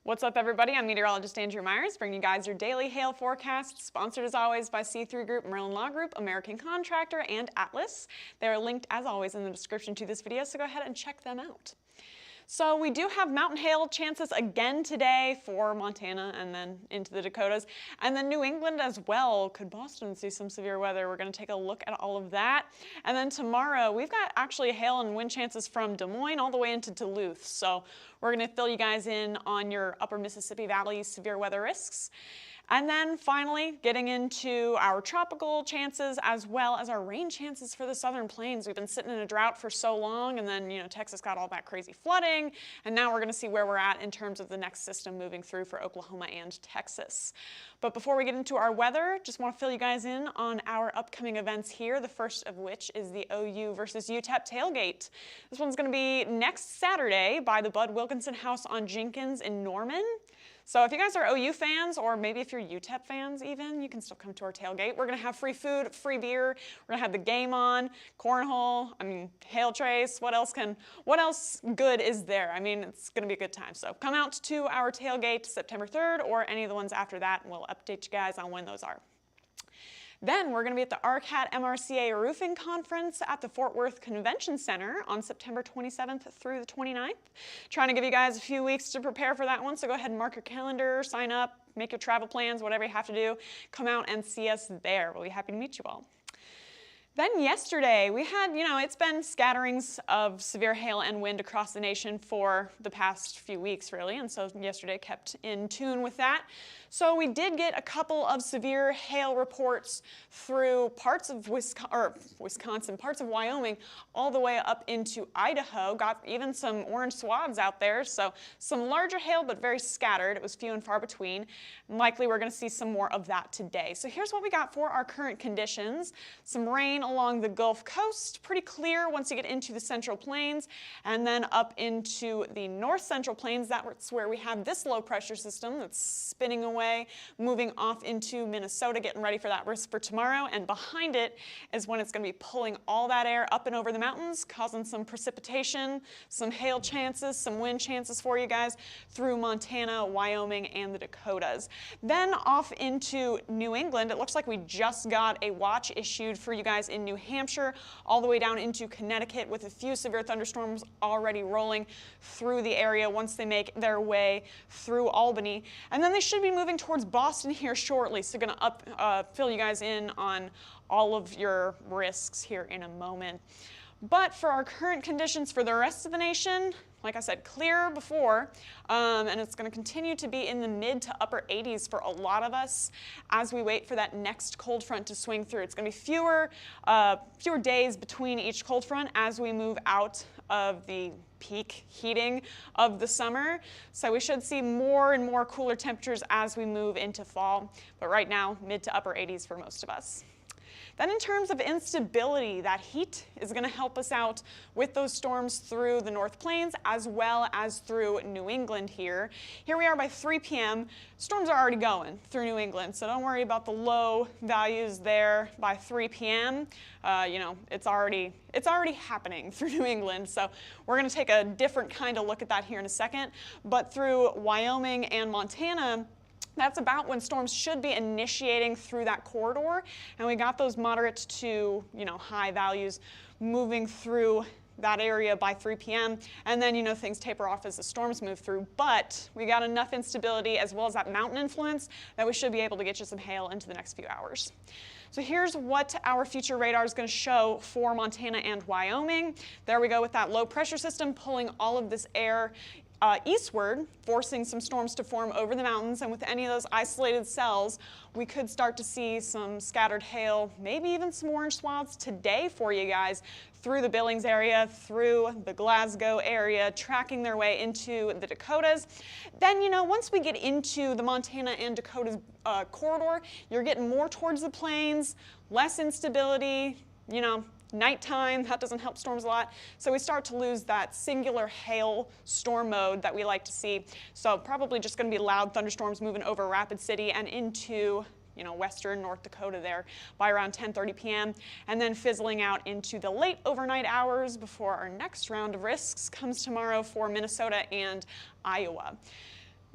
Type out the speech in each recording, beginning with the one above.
What's up, everybody? I'm meteorologist Andrew Myers, bringing you guys your daily hail forecast, sponsored as always by C3 Group, Merlin Law Group, American Contractor, and Atlas. They're linked as always in the description to this video, so go ahead and check them out. So we do have mountain hail chances again today for Montana and then into the Dakotas, and then New England as well. Could Boston see some severe weather? We're going to take a look at all of that. And then tomorrow we've got actually hail and wind chances from Des Moines all the way into Duluth. So we're going to fill you guys in on your upper Mississippi Valley severe weather risks. And then finally, getting into our tropical chances as well as our rain chances for the southern plains. We've been sitting in a drought for so long, and then, Texas got all that crazy flooding, and now we're going to see where we're at in terms of the next system moving through for Oklahoma and Texas. But before we get into our weather, just want to fill you guys in on our upcoming events here, the first of which is the OU versus UTEP tailgate. This one's going to be next Saturday by the Bud Wilkinson House on Jenkins in Norman. So if you guys are OU fans, or maybe if you're UTEP fans even, you can still come to our tailgate. We're going to have free food, free beer. We're going to have the game on, cornhole, hail trace. What else good is there? It's going to be a good time. So come out to our tailgate September 3rd or any of the ones after that, and we'll update you guys on when those are. Then we're going to be at the RCAT MRCA Roofing Conference at the Fort Worth Convention Center on September 27th through the 29th. Trying to give you guys a few weeks to prepare for that one, so go ahead and mark your calendar, sign up, make your travel plans, whatever you have to do. Come out and see us there. We'll be happy to meet you all. Then yesterday, we had, it's been scatterings of severe hail and wind across the nation for the past few weeks, really, and so yesterday kept in tune with that. So we did get a couple of severe hail reports through parts of Wisconsin, parts of Wyoming, all the way up into Idaho. Got even some orange swaths out there, so some larger hail, but very scattered. It was few and far between. And likely we're going to see some more of that today. So here's what we got for our current conditions. Some rain along the Gulf Coast, pretty clear once you get into the Central Plains, and then up into the North Central Plains. That's where we have this low pressure system that's spinning away, moving off into Minnesota, getting ready for that risk for tomorrow, and behind it is when it's going to be pulling all that air up and over the mountains, causing some precipitation, some hail chances, some wind chances for you guys through Montana, Wyoming, and the Dakotas. Then off into New England, it looks like we just got a watch issued for you guys in New Hampshire, all the way down into Connecticut, with a few severe thunderstorms already rolling through the area once they make their way through Albany. And then they should be moving towards Boston here shortly, so going to fill you guys in on all of your risks here in a moment. But for our current conditions for the rest of the nation, like I said, clear before, and it's going to continue to be in the mid to upper 80s for a lot of us as we wait for that next cold front to swing through. It's going to be fewer days between each cold front as we move out of the peak heating of the summer. So we should see more and more cooler temperatures as we move into fall. But right now, mid to upper 80s for most of us. Then in terms of instability, that heat is going to help us out with those storms through the North Plains as well as through New England here. Here we are by 3 p.m. Storms are already going through New England, so don't worry about the low values there by 3 p.m. It's already happening through New England, so we're going to take a different kind of look at that here in a second. But through Wyoming and Montana, that's about when storms should be initiating through that corridor, and we got those moderate to high values moving through that area by 3 p.m. and then things taper off as the storms move through. But we got enough instability as well as that mountain influence that we should be able to get you some hail into the next few hours. So here's what our future radar is going to show for Montana and Wyoming. There we go with that low pressure system pulling all of this air eastward, forcing some storms to form over the mountains, and with any of those isolated cells, we could start to see some scattered hail, maybe even some orange swaths today for you guys through the Billings area, through the Glasgow area, tracking their way into the Dakotas. Then, once we get into the Montana and Dakotas corridor, you're getting more towards the plains, less instability, nighttime, that doesn't help storms a lot. So we start to lose that singular hail storm mode that we like to see. So probably just going to be loud thunderstorms moving over Rapid City and into western North Dakota there by around 10:30 p.m. and then fizzling out into the late overnight hours before our next round of risks comes tomorrow for Minnesota and Iowa.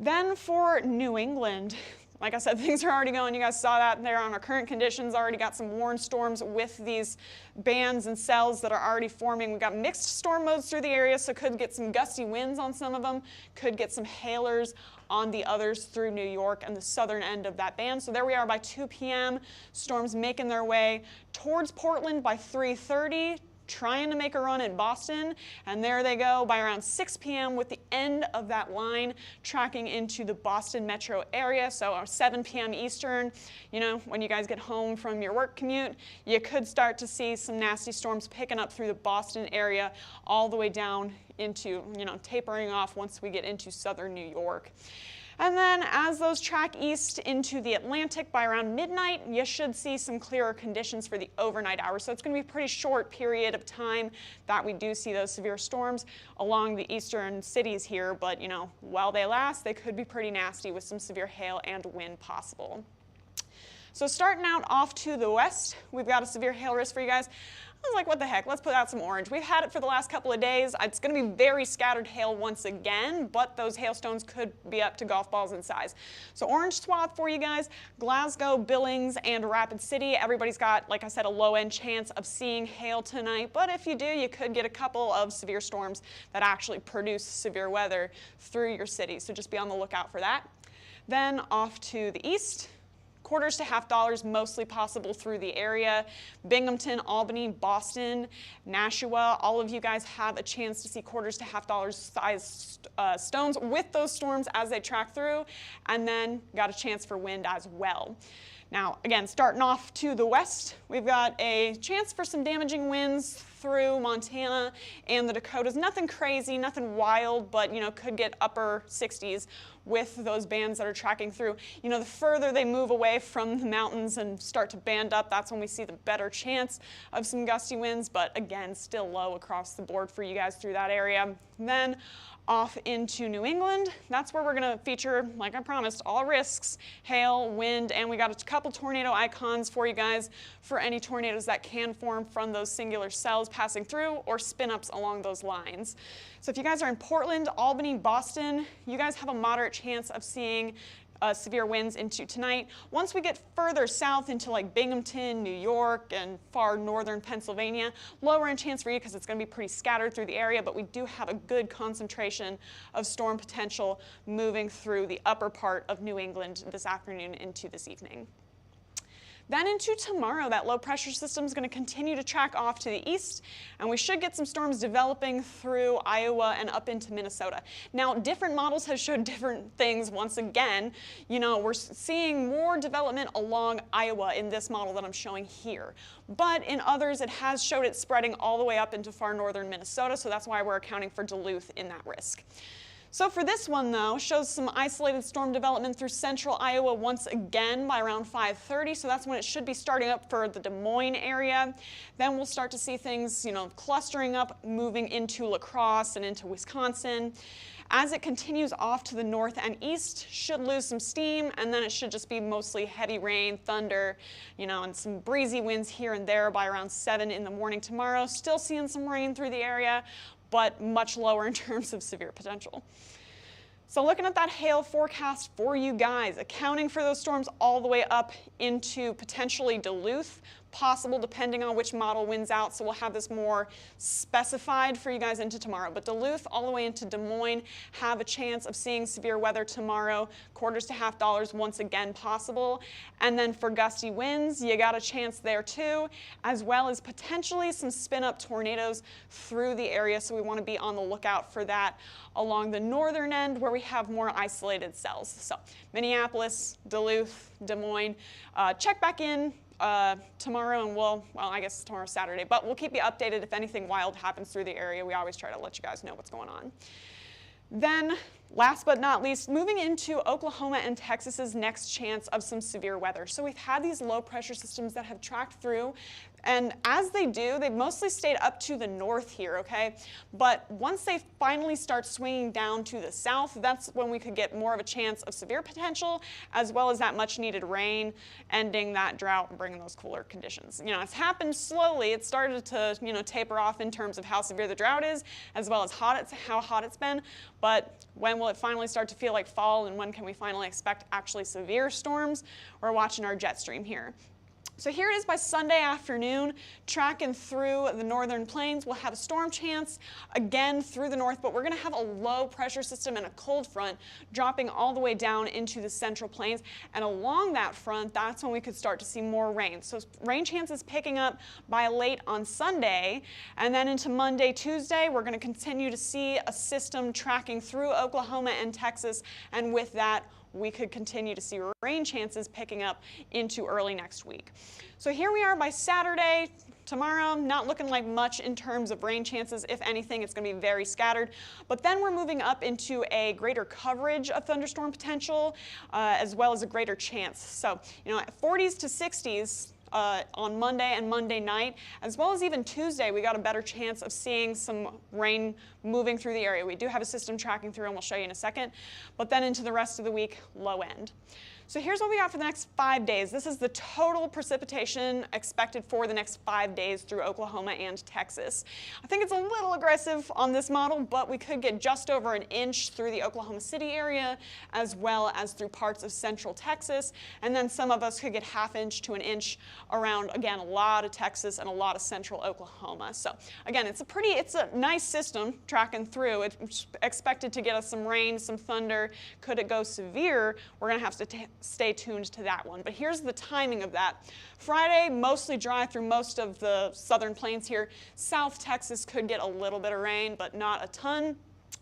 Then for New England, like I said, things are already going. You guys saw that there on our current conditions. Already got some warned storms with these bands and cells that are already forming. We've got mixed storm modes through the area, so could get some gusty winds on some of them. Could get some hailers on the others through New York and the southern end of that band. So there we are by 2 p.m. Storms making their way towards Portland by 3:30. Trying to make a run in Boston, and there they go by around 6 p.m. with the end of that line tracking into the Boston metro area. So 7 p.m. Eastern, you know, when you guys get home from your work commute, you could start to see some nasty storms picking up through the Boston area all the way down into, you know, tapering off once we get into southern New York. And then as those track east into the Atlantic by around midnight, you should see some clearer conditions for the overnight hours. So it's going to be a pretty short period of time that we do see those severe storms along the eastern cities here. But, you know, while they last, they could be pretty nasty with some severe hail and wind possible. So starting out off to the west, we've got a severe hail risk for you guys. I was like, what the heck, let's put out some orange. We've had it for the last couple of days. It's going to be very scattered hail once again, but those hailstones could be up to golf balls in size. So orange swath for you guys, Glasgow, Billings, and Rapid City. Everybody's got, like I said, a low-end chance of seeing hail tonight, but if you do, you could get a couple of severe storms that actually produce severe weather through your city. So just be on the lookout for that. Then off to the east. Quarters to half dollars mostly possible through the area. Binghamton, Albany, Boston, Nashua, all of you guys have a chance to see quarters to half dollars size stones with those storms as they track through, and then got a chance for wind as well. Now, again, starting off to the west, we've got a chance for some damaging winds through Montana and the Dakotas. Nothing crazy, nothing wild, but, you know, could get upper 60s with those bands that are tracking through. You know, the further they move away from the mountains and start to band up, that's when we see the better chance of some gusty winds, but again, still low across the board for you guys through that area. Then off into New England, that's where we're going to feature, like I promised, all risks, hail, wind, and we got a couple tornado icons for you guys for any tornadoes that can form from those singular cells passing through or spin-ups along those lines. So if you guys are in Portland, Albany, Boston, you guys have a moderate chance of seeing severe winds into tonight. Once we get further south into like Binghamton, New York, and far northern Pennsylvania, lower in chance for you because it's going to be pretty scattered through the area, but we do have a good concentration of storm potential moving through the upper part of New England this afternoon into this evening. Then into tomorrow, that low pressure system is going to continue to track off to the east, and we should get some storms developing through Iowa and up into Minnesota. Now, different models have showed different things once again. You know, we're seeing more development along Iowa in this model that I'm showing here. But in others, it has showed it spreading all the way up into far northern Minnesota, so that's why we're accounting for Duluth in that risk. So for this one, though, shows some isolated storm development through central Iowa once again by around 5:30, so that's when it should be starting up for the Des Moines area. Then we'll start to see things, you know, clustering up, moving into La Crosse and into Wisconsin. As it continues off to the north and east, should lose some steam, and then it should just be mostly heavy rain, thunder, you know, and some breezy winds here and there by around 7 in the morning tomorrow. Still seeing some rain through the area, but much lower in terms of severe potential. So looking at that hail forecast for you guys, accounting for those storms all the way up into potentially Duluth, possible depending on which model wins out, so we'll have this more specified for you guys into tomorrow. But Duluth all the way into Des Moines have a chance of seeing severe weather tomorrow, quarters to half dollars once again possible. And then for gusty winds, you got a chance there too, as well as potentially some spin-up tornadoes through the area, so we want to be on the lookout for that along the northern end where we have more isolated cells. So Minneapolis, Duluth, Des Moines, check back in tomorrow, and well, I guess tomorrow's Saturday, but we'll keep you updated if anything wild happens through the area. We always try to let you guys know what's going on. Then, last but not least, moving into Oklahoma and Texas's next chance of some severe weather. So we've had these low pressure systems that have tracked through, and as they do, they've mostly stayed up to the north here, okay? But once they finally start swinging down to the south, that's when we could get more of a chance of severe potential, as well as that much needed rain, ending that drought and bringing those cooler conditions. You know, it's happened slowly. It started to, you know, taper off in terms of how severe the drought is, as well as how hot it's been. But when will it finally start to feel like fall, and when can we finally expect actually severe storms? We're watching our jet stream here. So here it is by Sunday afternoon, tracking through the northern plains. We'll have a storm chance again through the north, but we're going to have a low pressure system and a cold front dropping all the way down into the central plains. And along that front, that's when we could start to see more rain. So rain chances picking up by late on Sunday, and then into Monday, Tuesday, we're going to continue to see a system tracking through Oklahoma and Texas, and with that, we could continue to see rain chances picking up into early next week. So here we are by Saturday. Tomorrow, not looking like much in terms of rain chances. If anything, it's going to be very scattered. But then we're moving up into a greater coverage of thunderstorm potential, as well as a greater chance. So, 40s to 60s. On Monday and Monday night, as well as even Tuesday, we got a better chance of seeing some rain moving through the area. We do have a system tracking through, and we'll show you in a second. But then into the rest of the week, low end. So here's what we got for the next 5 days. This is the total precipitation expected for the next 5 days through Oklahoma and Texas. I think it's a little aggressive on this model, but we could get just over an inch through the Oklahoma City area, as well as through parts of central Texas. And then some of us could get ½ inch to an inch around, again, a lot of Texas and a lot of central Oklahoma. So again, it's a nice system tracking through. It's expected to get us some rain, some thunder. Could it go severe? We're going to have to stay tuned to that one. But here's the timing of that. Friday, mostly dry through most of the southern plains here. South Texas could get a little bit of rain, but not a ton.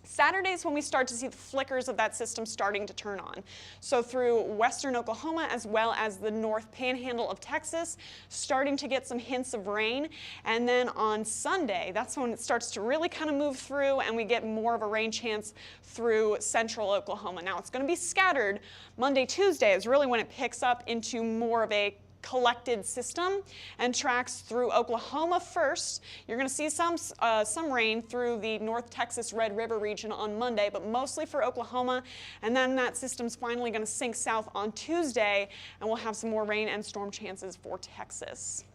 Saturday is when we start to see the flickers of that system starting to turn on. So through western Oklahoma, as well as the north panhandle of Texas, starting to get some hints of rain. And then on Sunday, that's when it starts to really kind of move through, and we get more of a rain chance through central Oklahoma. Now it's going to be scattered. Monday, Tuesday is really when it picks up into more of a collected system and tracks through Oklahoma first. You're going to see some rain through the North Texas Red River region on Monday, but mostly for Oklahoma. And then that system's finally going to sink south on Tuesday, and we'll have some more rain and storm chances for Texas.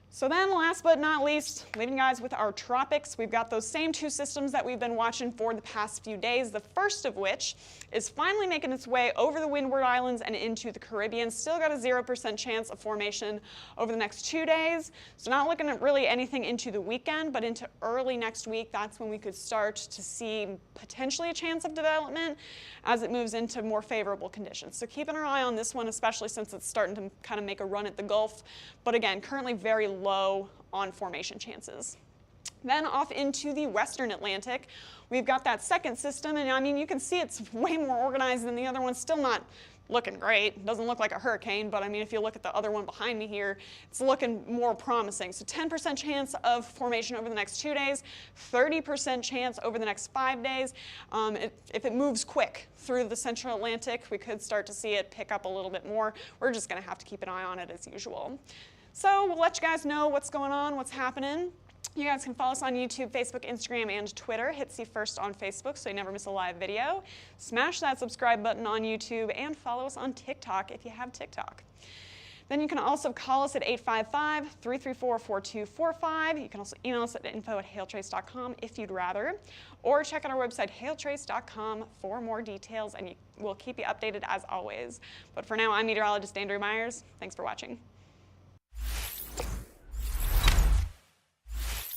So then, last but not least, leaving you guys with our tropics. We've got those same two systems that we've been watching for the past few days, the first of which is finally making its way over the Windward Islands and into the Caribbean. Still got a 0% chance of formation over the next 2 days. So not looking at really anything into the weekend, but into early next week, that's when we could start to see potentially a chance of development as it moves into more favorable conditions. So keeping our eye on this one, especially since it's starting to kind of make a run at the Gulf. But again, currently very low on formation chances. Then off into the western Atlantic, we've got that second system, and I mean, you can see it's way more organized than the other one. Still not looking great. Doesn't look like a hurricane, but I mean, if you look at the other one behind me here, it's looking more promising. So 10% chance of formation over the next 2 days, 30% chance over the next 5 days. If it moves quick through the central Atlantic, we could start to see it pick up a little bit more. We're just going to have to keep an eye on it as usual. So we'll let you guys know what's going on, what's happening. You guys can follow us on YouTube, Facebook, Instagram, and Twitter. Hit See First on Facebook so you never miss a live video. Smash that subscribe button on YouTube, and follow us on TikTok if you have TikTok. Then you can also call us at 855-334-4245. You can also email us at info@hailtrace.com if you'd rather, or check out our website, hailtrace.com, for more details, and we'll keep you updated as always. But for now, I'm meteorologist Andrew Myers. Thanks for watching.